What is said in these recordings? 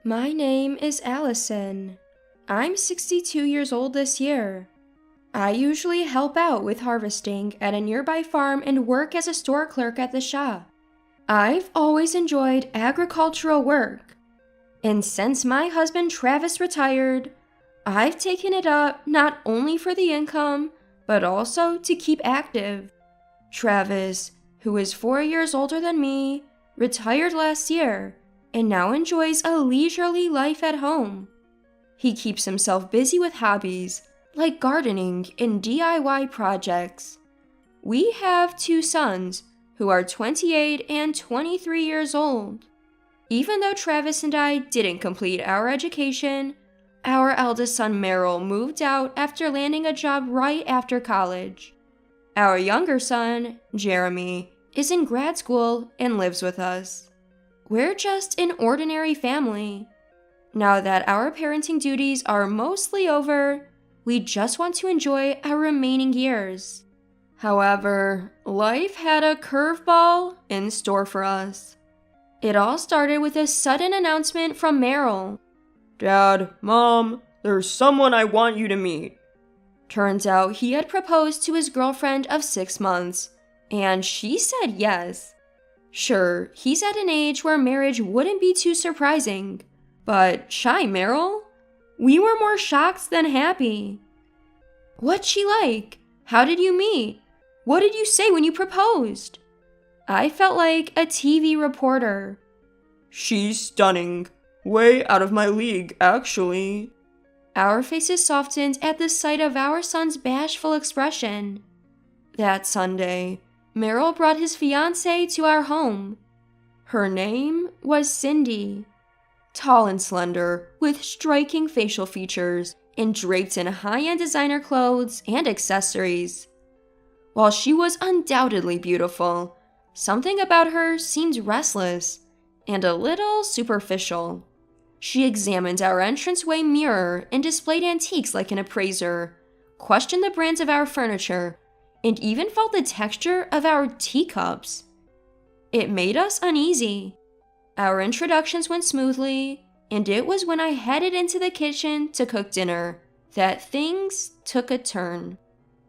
My name is Allison. I'm 62 years old this year. I usually help out with harvesting at a nearby farm and work as a store clerk at the shop. I've always enjoyed agricultural work, and since my husband Travis retired, I've taken it up not only for the income, but also to keep active. Travis, who is 4 years older than me, retired last year and now enjoys a leisurely life at home. He keeps himself busy with hobbies like gardening and DIY projects. We have 2 sons who are 28 and 23 years old. Even though Travis and I didn't complete our education, our eldest son Merrill moved out after landing a job right after college. Our younger son, Jeremy, is in grad school and lives with us. We're just an ordinary family. Now that our parenting duties are mostly over, we just want to enjoy our remaining years. However, life had a curveball in store for us. It all started with a sudden announcement from Merrill. "Dad, Mom, there's someone I want you to meet." Turns out he had proposed to his girlfriend of 6 months, and she said yes. Sure, he's at an age where marriage wouldn't be too surprising, but shy Merrill? We were more shocked than happy. What's she like? How did you meet? What did you say when you proposed? I felt like a TV reporter. "She's stunning. Way out of my league, actually." Our faces softened at the sight of our son's bashful expression. That Sunday, Merrill brought his fiancée to our home. Her name was Cindy. Tall and slender, with striking facial features, and draped in high-end designer clothes and accessories. While she was undoubtedly beautiful, something about her seemed restless and a little superficial. She examined our entranceway mirror and displayed antiques like an appraiser, questioned the brands of our furniture, and even felt the texture of our teacups. It made us uneasy. Our introductions went smoothly, and it was when I headed into the kitchen to cook dinner that things took a turn.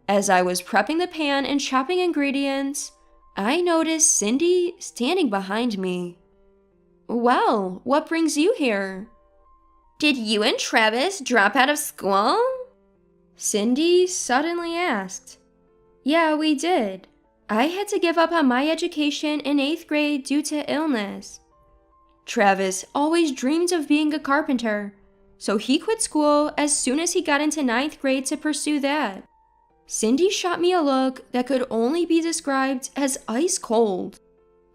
As I was prepping the pan and chopping ingredients, I noticed Cindy standing behind me. "Well, what brings you here?" "Did you and Travis drop out of school?" Cindy suddenly asked. "Yeah, we did. I had to give up on my education in 8th grade due to illness. Travis always dreamed of being a carpenter, so he quit school as soon as he got into 9th grade to pursue that." Cindy shot me a look that could only be described as ice cold,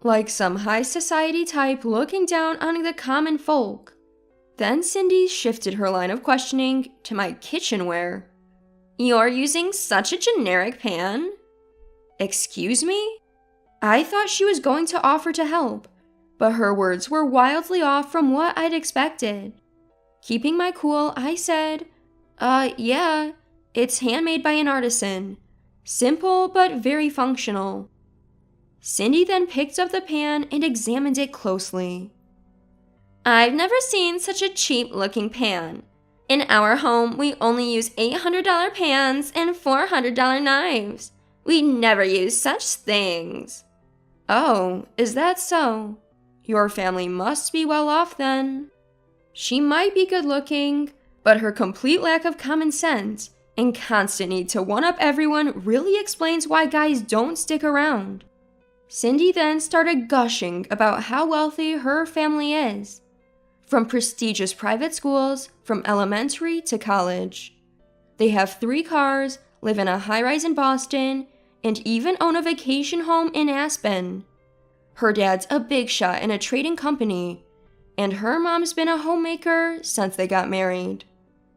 like some high society type looking down on the common folk. Then Cindy shifted her line of questioning to my kitchenware. "You're using such a generic pan?" "Excuse me?" I thought she was going to offer to help, but her words were wildly off from what I'd expected. Keeping my cool, I said, yeah, it's handmade by an artisan. Simple but very functional." Cindy then picked up the pan and examined it closely. "I've never seen such a cheap-looking pan. In our home, we only use $800 pans and $400 knives. We never use such things." "Oh, is that so? Your family must be well off then." She might be good-looking, but her complete lack of common sense and constant need to one-up everyone really explains why guys don't stick around. Cindy then started gushing about how wealthy her family is. From prestigious private schools, from elementary to college. They have 3 cars, live in a high-rise in Boston, and even own a vacation home in Aspen. Her dad's a big shot in a trading company, and her mom's been a homemaker since they got married.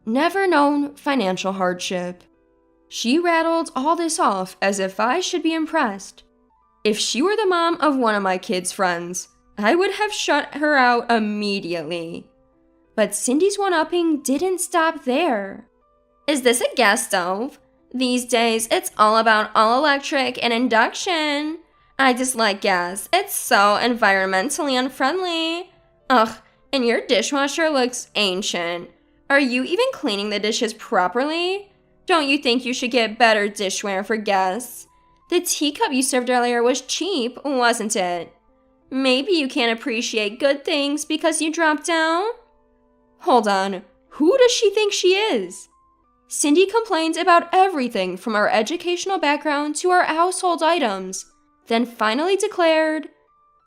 Never known financial hardship. She rattled all this off as if I should be impressed. If she were the mom of one of my kids' friends, I would have shut her out immediately. But Cindy's one-upping didn't stop there. "Is this a gas stove? These days, it's all about all electric and induction. I dislike gas. It's so environmentally unfriendly. Ugh, And your dishwasher looks ancient. Are you even cleaning the dishes properly? Don't you think you should get better dishware for guests? The teacup you served earlier was cheap, wasn't it? Maybe you can't appreciate good things because you dropped down? Hold on, who does she think she is? Cindy complained about everything from our educational background to our household items, then finally declared,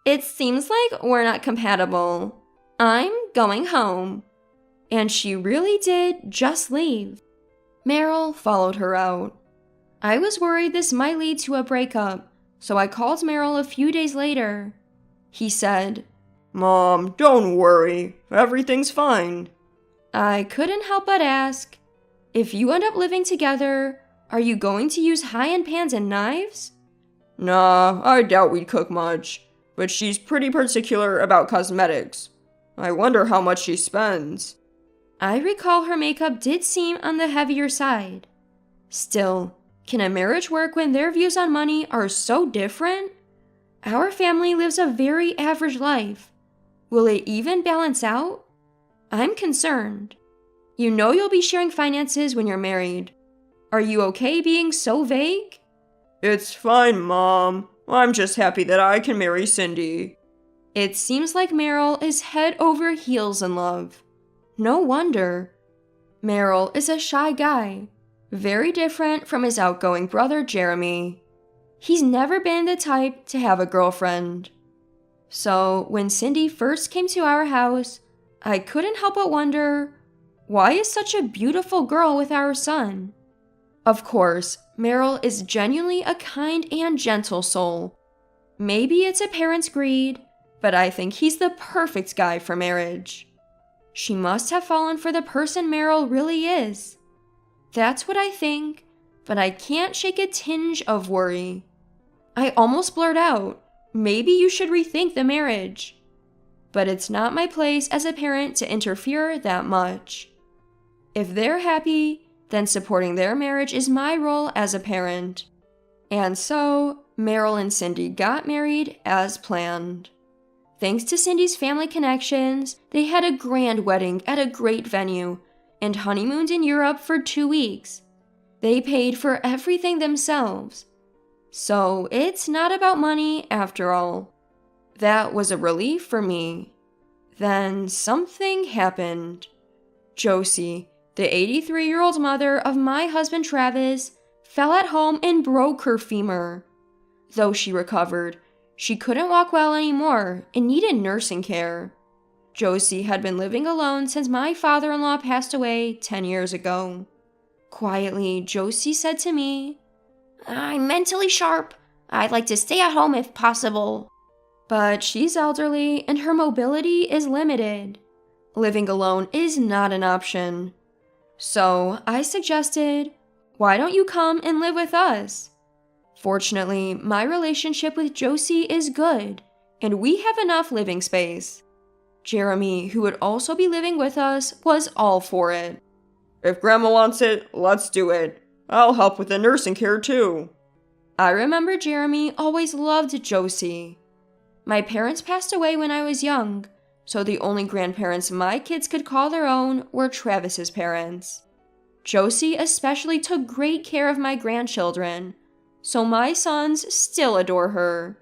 "It seems like we're not compatible. I'm going home." And she really did just leave. Meryl followed her out. I was worried this might lead to a breakup, so I called Meryl a few days later. He said, "Mom, don't worry. Everything's fine." I couldn't help but ask, if you end up living together, are you going to use high-end pans and knives? Nah, I doubt we'd cook much, but she's pretty particular about cosmetics. I wonder how much she spends. I recall her makeup did seem on the heavier side. Still, can a marriage work when their views on money are so different? Our family lives a very average life. Will it even balance out? I'm concerned. You know you'll be sharing finances when you're married. Are you okay being so vague? It's fine, Mom. I'm just happy that I can marry Cindy. It seems like Meryl is head over heels in love. No wonder. Meryl is a shy guy, very different from his outgoing brother Jeremy. He's never been the type to have a girlfriend. So when Cindy first came to our house, I couldn't help but wonder, why is such a beautiful girl with our son? Of course, Meryl is genuinely a kind and gentle soul. Maybe it's a parent's greed, but I think he's the perfect guy for marriage. She must have fallen for the person Meryl really is. That's what I think, but I can't shake a tinge of worry. I almost blurt out, maybe you should rethink the marriage. But it's not my place as a parent to interfere that much. If they're happy, then supporting their marriage is my role as a parent. And so, Meryl and Cindy got married as planned. Thanks to Cindy's family connections, they had a grand wedding at a great venue and honeymooned in Europe for 2 weeks. They paid for everything themselves. So it's not about money after all. That was a relief for me. Then something happened. Josie, the 83-year-old mother of my husband Travis, fell at home and broke her femur. Though she recovered, she couldn't walk well anymore and needed nursing care. Josie had been living alone since my father-in-law passed away 10 years ago. Quietly, Josie said to me, "I'm mentally sharp. I'd like to stay at home if possible." But she's elderly and her mobility is limited. Living alone is not an option. So I suggested, why don't you come and live with us? Fortunately, my relationship with Josie is good, and we have enough living space. Jeremy, who would also be living with us, was all for it. If Grandma wants it, let's do it. I'll help with the nursing care too. I remember Jeremy always loved Josie. My parents passed away when I was young, so the only grandparents my kids could call their own were Travis's parents. Josie especially took great care of my grandchildren, so my sons still adore her.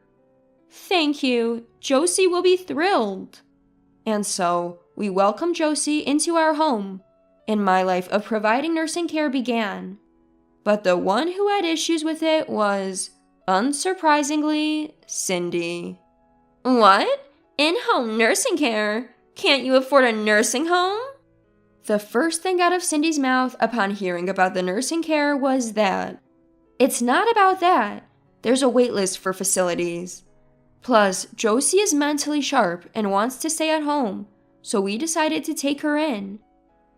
Thank you, Josie will be thrilled. And so, we welcomed Josie into our home, and my life of providing nursing care began. But the one who had issues with it was, unsurprisingly, Cindy. What? In-home nursing care? Can't you afford a nursing home? The first thing out of Cindy's mouth upon hearing about the nursing care was that. It's not about that. There's a wait list for facilities. Plus, Josie is mentally sharp and wants to stay at home, so we decided to take her in.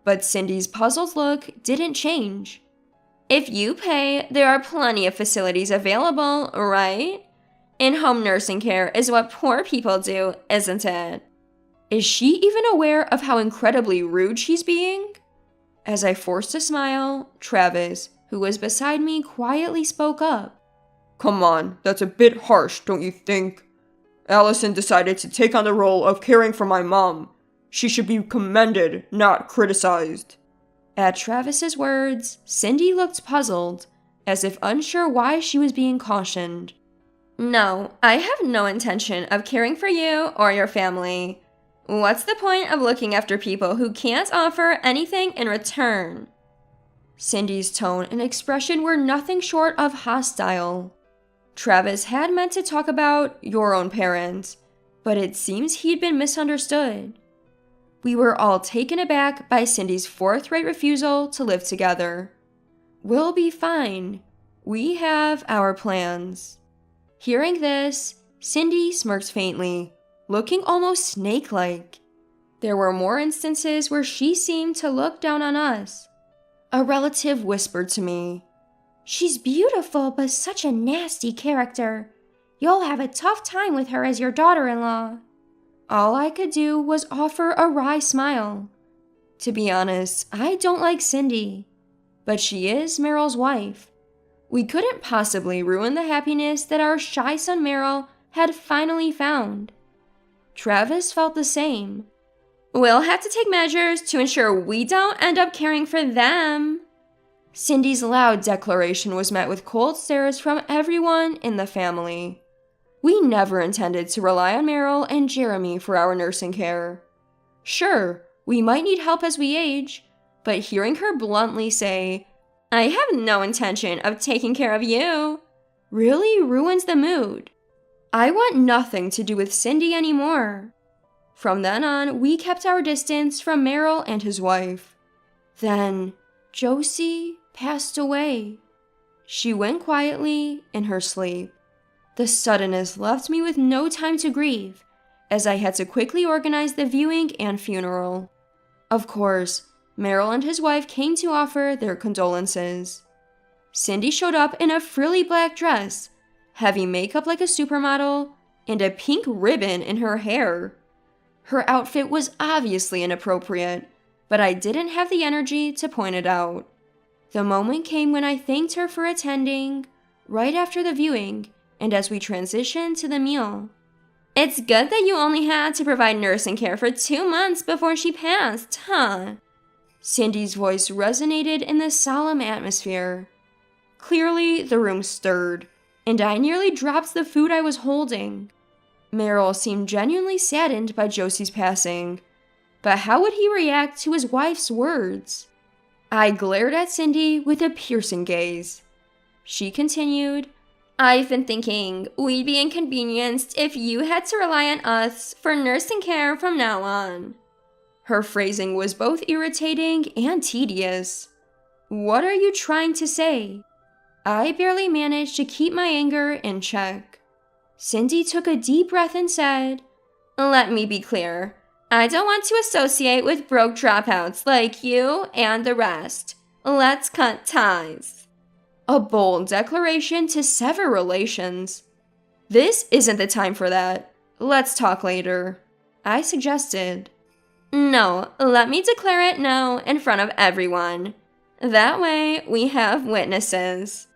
But Cindy's puzzled look didn't change. If you pay, there are plenty of facilities available, right? In-home nursing care is what poor people do, isn't it? Is she even aware of how incredibly rude she's being? As I forced a smile, Travis, who was beside me, quietly spoke up. Come on, that's a bit harsh, don't you think? Allison decided to take on the role of caring for my mom. She should be commended, not criticized. At Travis's words, Cindy looked puzzled, as if unsure why she was being cautioned. No, I have no intention of caring for you or your family. What's the point of looking after people who can't offer anything in return? Cindy's tone and expression were nothing short of hostile. Travis had meant to talk about your own parents, but it seems he'd been misunderstood. We were all taken aback by Cindy's forthright refusal to live together. We'll be fine. We have our plans. Hearing this, Cindy smirked faintly, looking almost snake-like. There were more instances where she seemed to look down on us. A relative whispered to me, "She's beautiful, but such a nasty character. You'll have a tough time with her as your daughter-in-law." All I could do was offer a wry smile. To be honest, I don't like Cindy, but she is Meryl's wife. We couldn't possibly ruin the happiness that our shy son Meryl had finally found. Travis felt the same. We'll have to take measures to ensure we don't end up caring for them. Cindy's loud declaration was met with cold stares from everyone in the family. We never intended to rely on Meryl and Jeremy for our nursing care. Sure, we might need help as we age, but hearing her bluntly say, "I have no intention of taking care of you," really ruins the mood. I want nothing to do with Cindy anymore. From then on, we kept our distance from Meryl and his wife. Then, Josie passed away. She went quietly in her sleep. The suddenness left me with no time to grieve, as I had to quickly organize the viewing and funeral. Of course, Meryl and his wife came to offer their condolences. Cindy showed up in a frilly black dress, heavy makeup like a supermodel, and a pink ribbon in her hair. Her outfit was obviously inappropriate, but I didn't have the energy to point it out. The moment came when I thanked her for attending, right after the viewing, and as we transitioned to the meal. It's good that you only had to provide nursing care for 2 months before she passed, huh? Cindy's voice resonated in the solemn atmosphere. Clearly, the room stirred, and I nearly dropped the food I was holding. Meryl seemed genuinely saddened by Josie's passing, but how would he react to his wife's words? I glared at Cindy with a piercing gaze. She continued, "I've been thinking we'd be inconvenienced if you had to rely on us for nursing care from now on." Her phrasing was both irritating and tedious. What are you trying to say? I barely managed to keep my anger in check. Cindy took a deep breath and said, "Let me be clear. I don't want to associate with broke dropouts like you and the rest. Let's cut ties." A bold declaration to sever relations. This isn't the time for that. Let's talk later, I suggested. No, let me declare it now in front of everyone. That way, we have witnesses.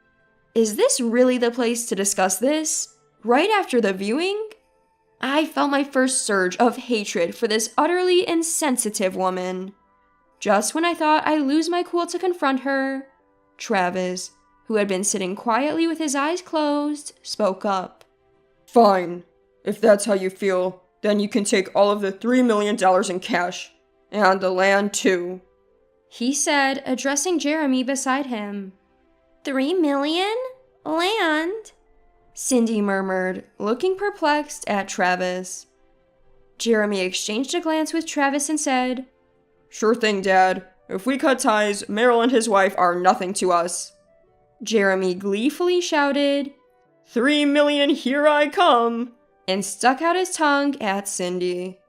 Is this really the place to discuss this? Right after the viewing? I felt my first surge of hatred for this utterly insensitive woman. Just when I thought I'd lose my cool to confront her, Travis, who had been sitting quietly with his eyes closed, spoke up. Fine. If that's how you feel, then you can take all of the $3 million in cash. And the land, too. He said, addressing Jeremy beside him. 3 million? Land? Cindy murmured, looking perplexed at Travis. Jeremy exchanged a glance with Travis and said, Sure thing, Dad. If we cut ties, Meryl and his wife are nothing to us. Jeremy gleefully shouted, 3 million, here I come, and stuck out his tongue at Cindy.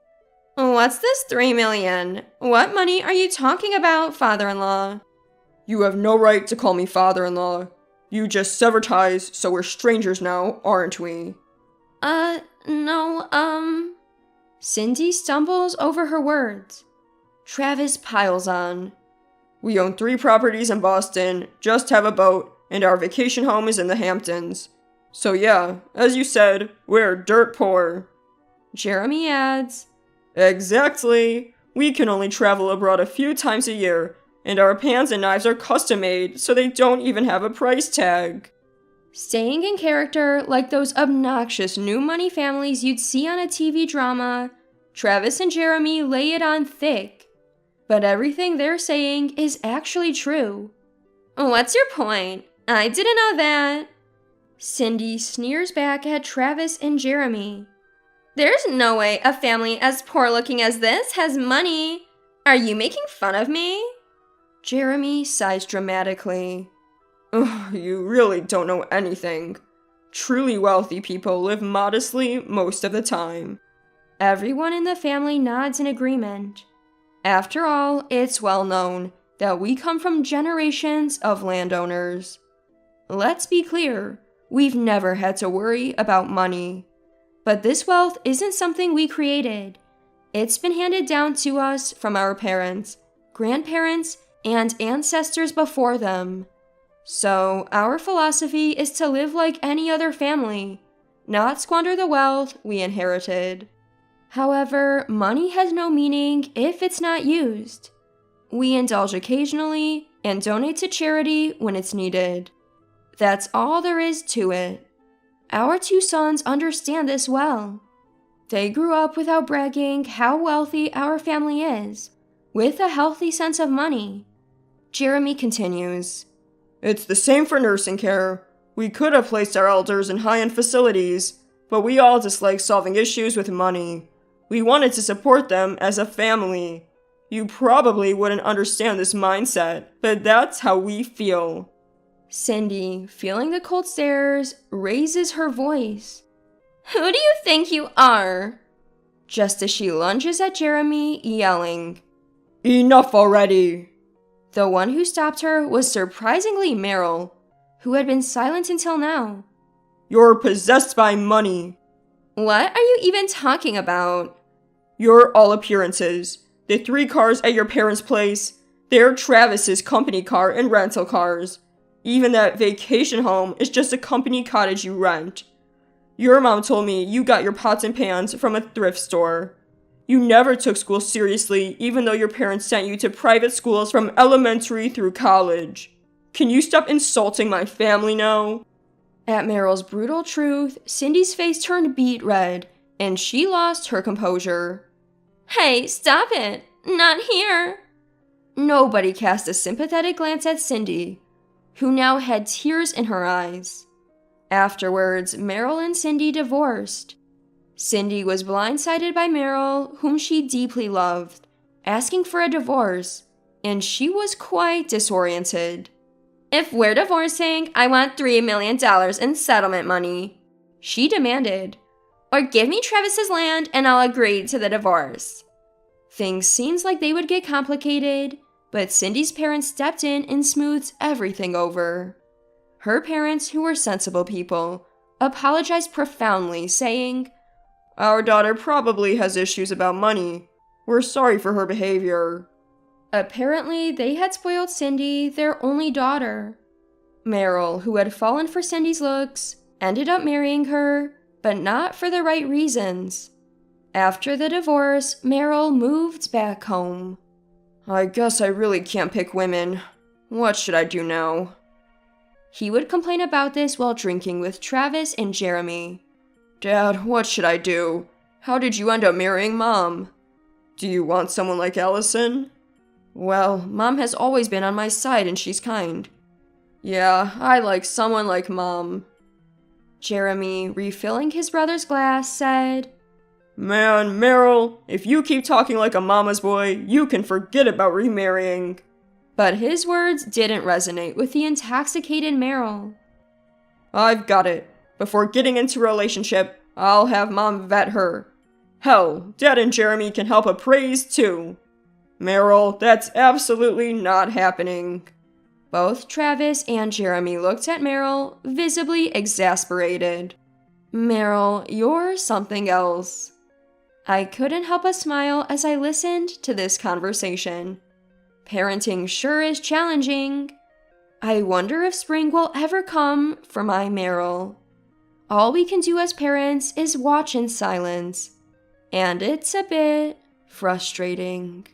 What's this 3 million? What money are you talking about, father-in-law? You have no right to call me father-in-law. You just severed ties, so we're strangers now, aren't we? No. Cindy stumbles over her words. Travis piles on. We own 3 properties in Boston, just have a boat, and our vacation home is in the Hamptons. So yeah, as you said, we're dirt poor. Jeremy adds, Exactly. We can only travel abroad a few times a year, and our pans and knives are custom made, so they don't even have a price tag. Staying in character like those obnoxious new money families you'd see on a TV drama, Travis and Jeremy lay it on thick. But everything they're saying is actually true. What's your point? I didn't know that. Cindy sneers back at Travis and Jeremy. There's no way a family as poor looking as this has money. Are you making fun of me? Jeremy sighs dramatically. Ugh, you really don't know anything. Truly wealthy people live modestly most of the time. Everyone in the family nods in agreement. After all, it's well known that we come from generations of landowners. Let's be clear, we've never had to worry about money. But this wealth isn't something we created. It's been handed down to us from our parents, grandparents, and ancestors before them. So, our philosophy is to live like any other family, not squander the wealth we inherited. However, money has no meaning if it's not used. We indulge occasionally and donate to charity when it's needed. That's all there is to it. Our two sons understand this well. They grew up without bragging how wealthy our family is, with a healthy sense of money. Jeremy continues. It's the same for nursing care. We could have placed our elders in high-end facilities, but we all dislike solving issues with money. We wanted to support them as a family. You probably wouldn't understand this mindset, but that's how we feel. Cindy, feeling the cold stares, raises her voice. Who do you think you are? Just as she lunges at Jeremy, yelling. Enough already! The one who stopped her was surprisingly Meryl, who had been silent until now. You're possessed by money. What are you even talking about? You're all appearances. The 3 cars at your parents' place, they're Travis's company car and rental cars. Even that vacation home is just a company cottage you rent. Your mom told me you got your pots and pans from a thrift store. You never took school seriously, even though your parents sent you to private schools from elementary through college. Can you stop insulting my family now? At Meryl's brutal truth, Cindy's face turned beet red, and she lost her composure. Hey, stop it! Not here! Nobody cast a sympathetic glance at Cindy, who now had tears in her eyes. Afterwards, Meryl and Cindy divorced. Cindy was blindsided by Meryl, whom she deeply loved, asking for a divorce, and she was quite disoriented. If we're divorcing, I want $3 million in settlement money, she demanded. Or give me Travis's land and I'll agree to the divorce. Things seemed like they would get complicated, but Cindy's parents stepped in and smoothed everything over. Her parents, who were sensible people, apologized profoundly, saying, Our daughter probably has issues about money. We're sorry for her behavior. Apparently, they had spoiled Cindy, their only daughter. Meryl, who had fallen for Cindy's looks, ended up marrying her, but not for the right reasons. After the divorce, Meryl moved back home. I guess I really can't pick women. What should I do now? He would complain about this while drinking with Travis and Jeremy. Dad, what should I do? How did you end up marrying Mom? Do you want someone like Allison? Well, Mom has always been on my side and she's kind. Yeah, I like someone like Mom. Jeremy, refilling his brother's glass, said, Man, Meryl, if you keep talking like a mama's boy, you can forget about remarrying. But his words didn't resonate with the intoxicated Meryl. I've got it. Before getting into a relationship, I'll have Mom vet her. Hell, Dad and Jeremy can help appraise too. Meryl, that's absolutely not happening. Both Travis and Jeremy looked at Meryl, visibly exasperated. Meryl, you're something else. I couldn't help but smile as I listened to this conversation. Parenting sure is challenging. I wonder if spring will ever come for my Meryl. All we can do as parents is watch in silence. And it's a bit Frustrating.